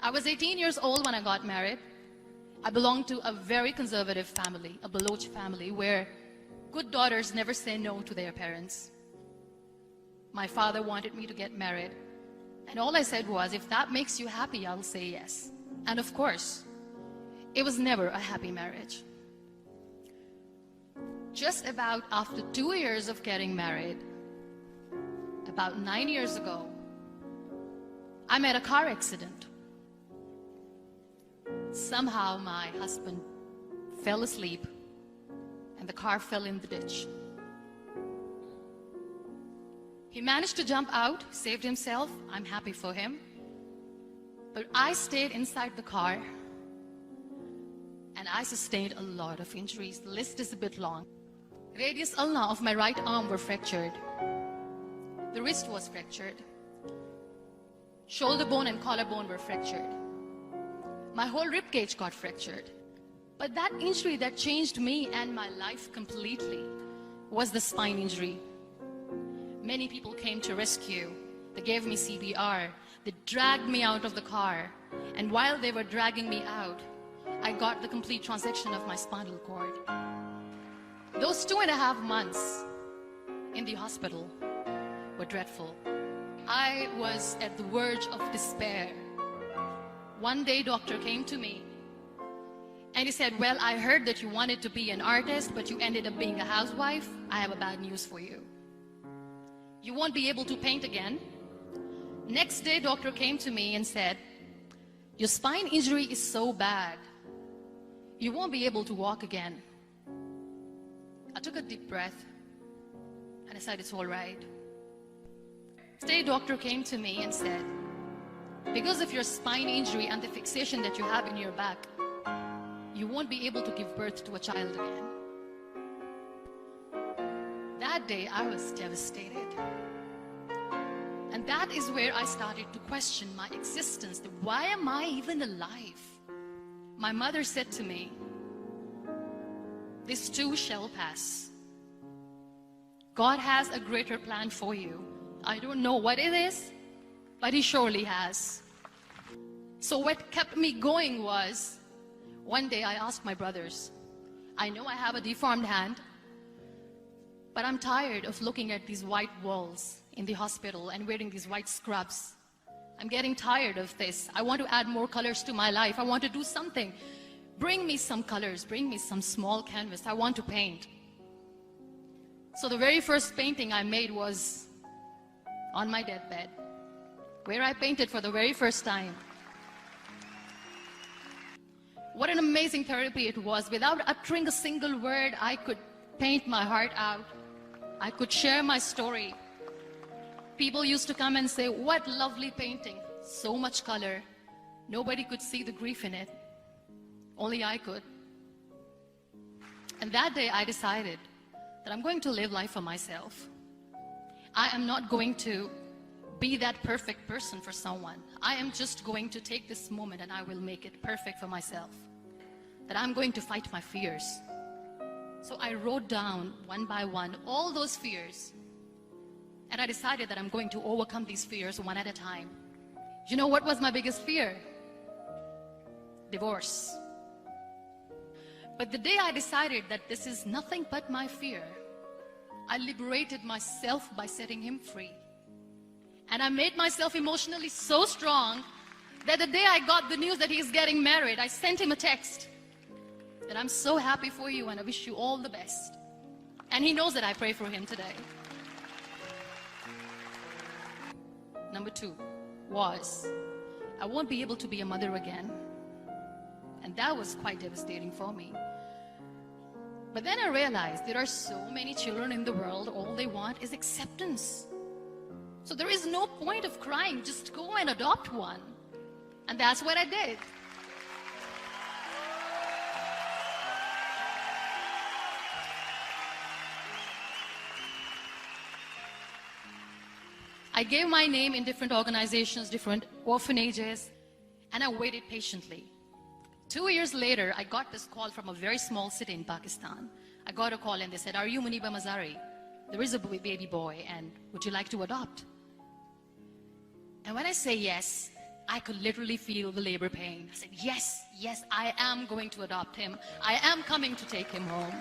I was 18 years old when I got married. I belonged to a very conservative family, a Baloch family, where good daughters never say no to their parents. My father wanted me to get married, and all I said was, if that makes you happy, I'll say yes. And of course, it was never a happy marriage. Just about after 2 years of getting married, about 9 years ago, I met a car accident. Somehow my husband fell asleep and the car fell in the ditch. He managed to jump out, saved himself. I'm happy for him. But I stayed inside the car and I sustained a lot of injuries. The list is a bit long. Radius ulna of my right arm were fractured. The wrist was fractured. Shoulder bone and collarbone were fractured. My whole rib cage got fractured. But that injury that changed me and my life completely was the spine injury. Many people came to rescue. They gave me CPR. They dragged me out of the car. And while they were dragging me out, I got the complete transection of my spinal cord. Those 2.5 months in the hospital were dreadful. I was at the verge of despair. One day, doctor came to me and he said, well, I heard that you wanted to be an artist, but you ended up being a housewife. I have a bad news for you. You won't be able to paint again. Next day, doctor came to me and said, your spine injury is so bad, you won't be able to walk again. I took a deep breath and I said, it's all right. Next day, doctor came to me and said, because of your spine injury and the fixation that you have in your back, you won't be able to give birth to a child again. That day, I was devastated. And that is where I started to question my existence. Why am I even alive? My mother said to me, this too shall pass. God has a greater plan for you. I don't know what it is, but He surely has. So what kept me going was, one day I asked my brothers, I know I have a deformed hand, but I'm tired of looking at these white walls in the hospital and wearing these white scrubs. I'm getting tired of this. I want to add more colors to my life. I want to do something. Bring me some colors, bring me some small canvas. I want to paint. So the very first painting I made was on my deathbed, where I painted for the very first time. What an amazing therapy it was. Without uttering a single word, I could paint my heart out. I could share my story. People used to come and say, what lovely painting, so much color. Nobody could see the grief in it. Only I could. And that day I decided that I'm going to live life for myself. I am not going to be that perfect person for someone. I am just going to take this moment and I will make it perfect for myself. That I'm going to fight my fears. So I wrote down one by one all those fears. And I decided that I'm going to overcome these fears one at a time. You know what was my biggest fear? Divorce. But the day I decided that this is nothing but my fear, I liberated myself by setting him free. And I made myself emotionally so strong that the day I got the news that he's getting married, I sent him a text that I'm so happy for you and I wish you all the best. And he knows that I pray for him today. Number 2 was, I won't be able to be a mother again. And that was quite devastating for me. But then I realized there are so many children in the world, all they want is acceptance. So there is no point of crying, just go and adopt one. And that's what I did. I gave my name in different organizations, different orphanages, and I waited patiently. 2 years later, I got this call from a very small city in Pakistan. I got a call and they said, are you Munibah Mazari? There is a baby boy and would you like to adopt? And when I say yes, I could literally feel the labor pain. I said, yes, yes, I am going to adopt him. I am coming to take him home.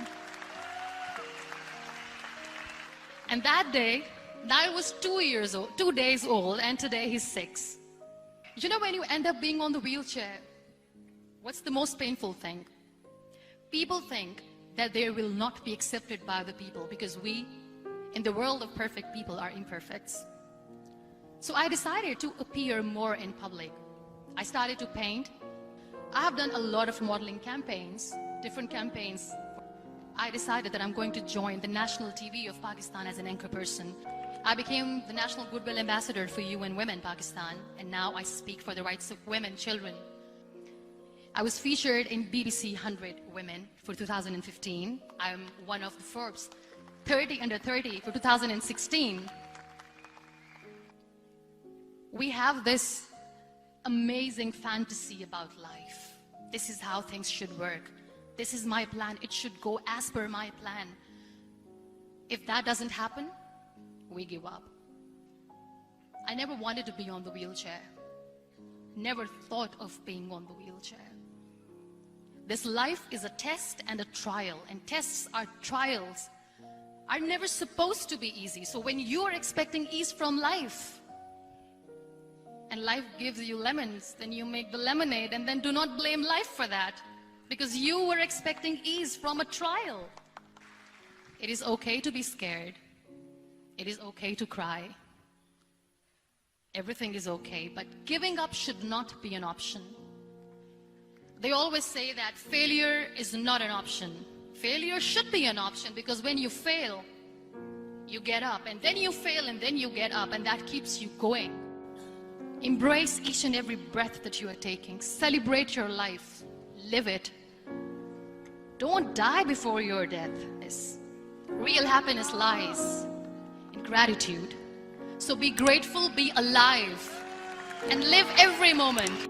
And that day, I was 2 days old, and today he's 6. You know, when you end up being on the wheelchair, what's the most painful thing? People think that they will not be accepted by the people because we, in the world of perfect people, are imperfects. So I decided to appear more in public. I started to paint. I have done a lot of modeling campaigns, different campaigns. I decided that I'm going to join the national TV of Pakistan as an anchor person. I became the National Goodwill Ambassador for UN Women Pakistan, and now I speak for the rights of women, children. I was featured in BBC 100 Women for 2015. I'm one of the Forbes 30 under 30 for 2016. We have this amazing fantasy about life. This is how things should work. This is my plan. It should go as per my plan. If that doesn't happen, we give up. I never wanted to be on the wheelchair. Never thought of being on the wheelchair. This life is a test and a trial, and tests are trials are never supposed to be easy. So when you are expecting ease from life, and life gives you lemons, then you make the lemonade, and then do not blame life for that, because you were expecting ease from a trial. It is okay to be scared. It is okay to cry. Everything is okay, but giving up should not be an option. They always say that failure is not an option. Failure should be an option, because when you fail, you get up, and then you fail, and then you get up, and that keeps you going. Embrace each and every breath that you are taking. Celebrate your life. Live it. Don't die before your death. Real happiness lies in gratitude. So be grateful, be alive, and live every moment.